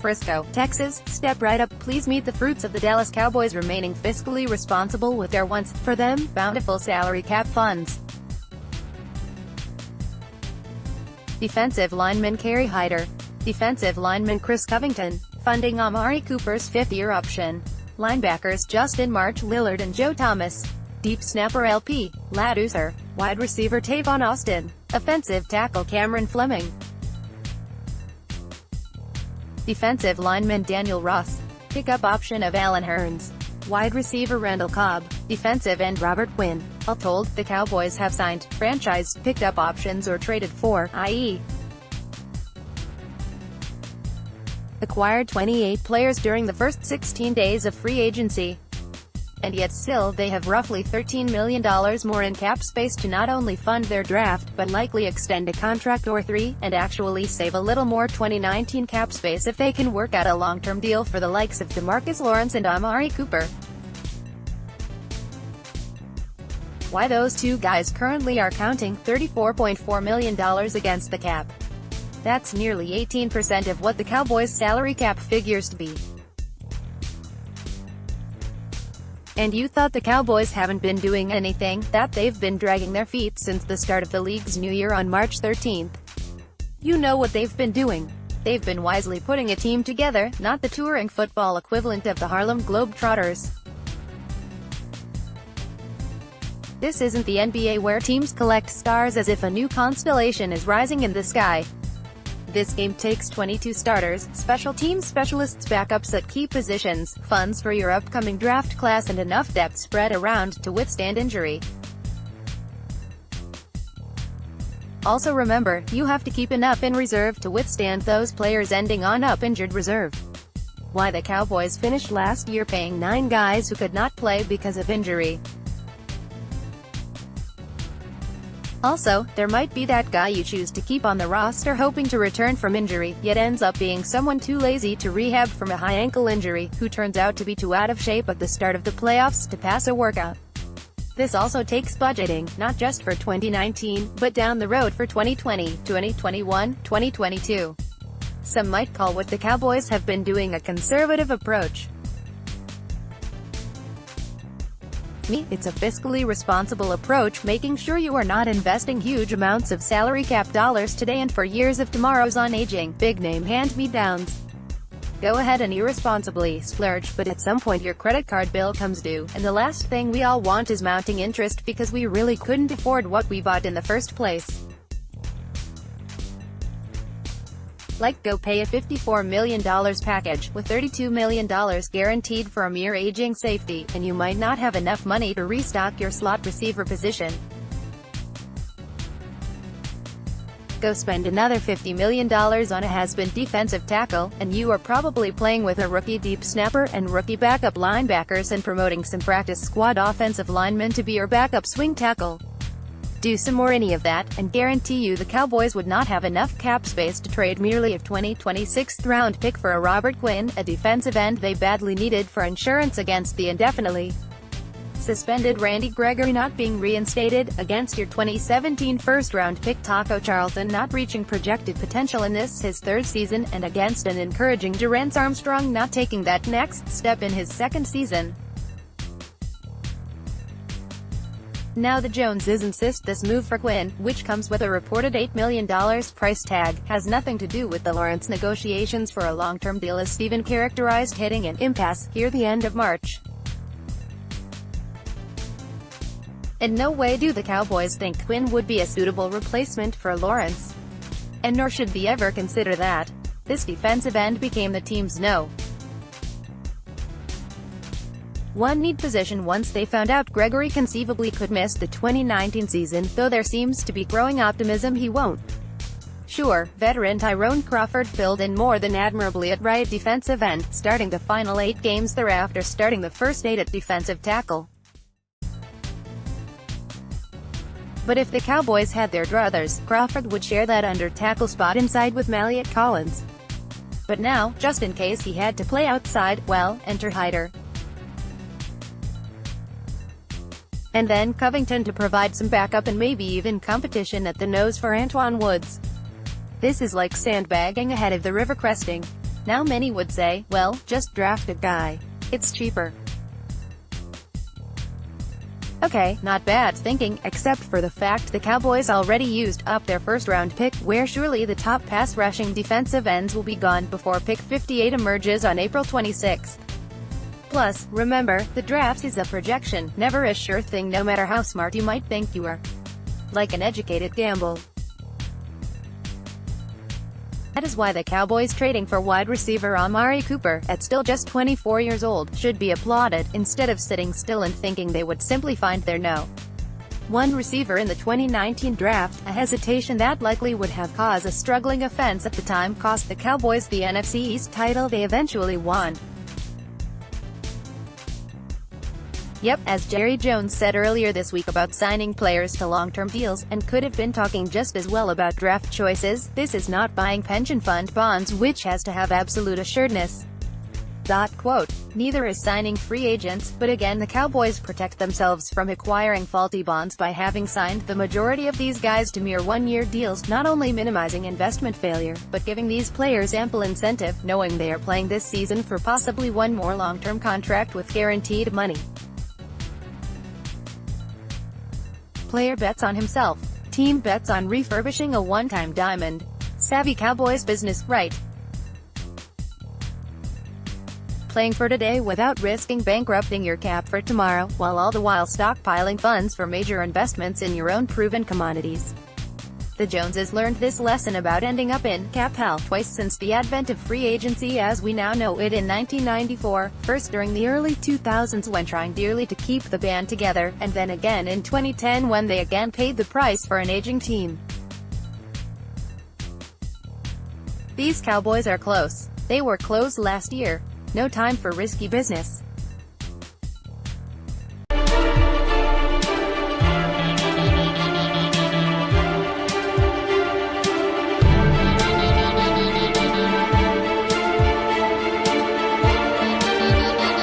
Frisco, Texas. Step right up, please meet the fruits of the Dallas Cowboys remaining fiscally responsible with their once, for them, bountiful salary cap funds. Defensive lineman Kerry Hyder. Defensive lineman Chris Covington. Funding Amari Cooper's fifth-year option. Linebackers Justin March-Lillard and Joe Thomas. Deep snapper LP, Ladouceur. Wide receiver Tavon Austin. Offensive tackle Cameron Fleming. Defensive lineman Daniel Ross. Pickup option of Allen Hurns. Wide receiver Randall Cobb. Defensive end Robert Quinn. All told, the Cowboys have signed, franchised, picked up options or traded for, i.e. acquired 28 players during the first 16 days of free agency. And yet still, they have roughly $13 million more in cap space to not only fund their draft, but likely extend a contract or three, and actually save a little more 2019 cap space if they can work out a long-term deal for the likes of DeMarcus Lawrence and Amari Cooper. Why those two guys currently are counting $34.4 million against the cap. That's nearly 18% of what the Cowboys' salary cap figures to be. And you thought the Cowboys haven't been doing anything, that they've been dragging their feet since the start of the league's new year on March 13th. You know what they've been doing. They've been wisely putting a team together, not the touring football equivalent of the Harlem Globetrotters. This isn't the NBA where teams collect stars as if a new constellation is rising in the sky. This game takes 22 starters, special teams specialists, backups at key positions, funds for your upcoming draft class, and enough depth spread around to withstand injury. Also remember, you have to keep enough in reserve to withstand those players ending on injured reserve. Why the Cowboys finished last year paying 9 guys who could not play because of injury. Also, there might be that guy you choose to keep on the roster hoping to return from injury, yet ends up being someone too lazy to rehab from a high ankle injury, who turns out to be too out of shape at the start of the playoffs to pass a workout. This also takes budgeting, not just for 2019, but down the road for 2020, 2021, 2022. Some might call what the Cowboys have been doing a conservative approach. It's a fiscally responsible approach, making sure you are not investing huge amounts of salary cap dollars today and for years of tomorrow's on aging, big-name hand-me-downs. Go ahead and irresponsibly splurge, but at some point your credit card bill comes due, and the last thing we all want is mounting interest because we really couldn't afford what we bought in the first place. Like, go pay a $54 million package, with $32 million guaranteed for a mere aging safety, and you might not have enough money to restock your slot receiver position. Go spend another $50 million on a has-been defensive tackle, and you are probably playing with a rookie deep snapper, and rookie backup linebackers, and promoting some practice squad offensive linemen to be your backup swing tackle. Do some more any of that, and guarantee you the Cowboys would not have enough cap space to trade merely a 2026th round pick for a Robert Quinn, a defensive end they badly needed for insurance against the indefinitely suspended Randy Gregory not being reinstated, against your 2017 first-round pick Taco Charlton not reaching projected potential in this his third season, and against an encouraging Dorrance Armstrong not taking that next step in his second season. Now the Joneses insist this move for Quinn, which comes with a reported $8 million price tag, has nothing to do with the Lawrence negotiations for a long-term deal, as Steven characterized hitting an impasse here the end of March. In no way do the Cowboys think Quinn would be a suitable replacement for Lawrence. And nor should they ever consider that. This defensive end became the team's one need position once they found out Gregory conceivably could miss the 2019 season, though there seems to be growing optimism he won't. Sure, veteran Tyrone Crawford filled in more than admirably at right defensive end, starting the final 8 games thereafter, starting the first 8 at defensive tackle. But if the Cowboys had their druthers, Crawford would share that under tackle spot inside with Maliet Collins. But now, just in case he had to play outside, well, enter Hyder. And then Covington to provide some backup and maybe even competition at the nose for Antoine Woods. This is like sandbagging ahead of the river cresting. Now many would say, well, just draft a guy. It's cheaper. Okay, not bad thinking, except for the fact the Cowboys already used up their first-round pick, where surely the top pass-rushing defensive ends will be gone before pick 58 emerges on April 26. Plus, remember, the draft is a projection, never a sure thing no matter how smart you might think you are. Like an educated gamble. That is why the Cowboys trading for wide receiver Amari Cooper, at still just 24 years old, should be applauded, instead of sitting still and thinking they would simply find their no. One receiver in the 2019 draft, a hesitation that likely would have caused a struggling offense at the time cost the Cowboys the NFC East title they eventually won. Yep, as Jerry Jones said earlier this week about signing players to long-term deals, and could have been talking just as well about draft choices, this is not buying pension fund bonds which has to have absolute assuredness. Quote, neither is signing free agents, but again the Cowboys protect themselves from acquiring faulty bonds by having signed the majority of these guys to mere one-year deals, not only minimizing investment failure, but giving these players ample incentive, knowing they are playing this season for possibly one more long-term contract with guaranteed money. Player bets on himself. Team bets on refurbishing a one-time diamond. Savvy Cowboys business, right? Playing for today without risking bankrupting your cap for tomorrow, while all the while stockpiling funds for major investments in your own proven commodities. The Joneses learned this lesson about ending up in cap hell twice since the advent of free agency as we now know it in 1994, first during the early 2000s when trying dearly to keep the band together, and then again in 2010 when they again paid the price for an aging team. These Cowboys are close. They were close last year. No time for risky business.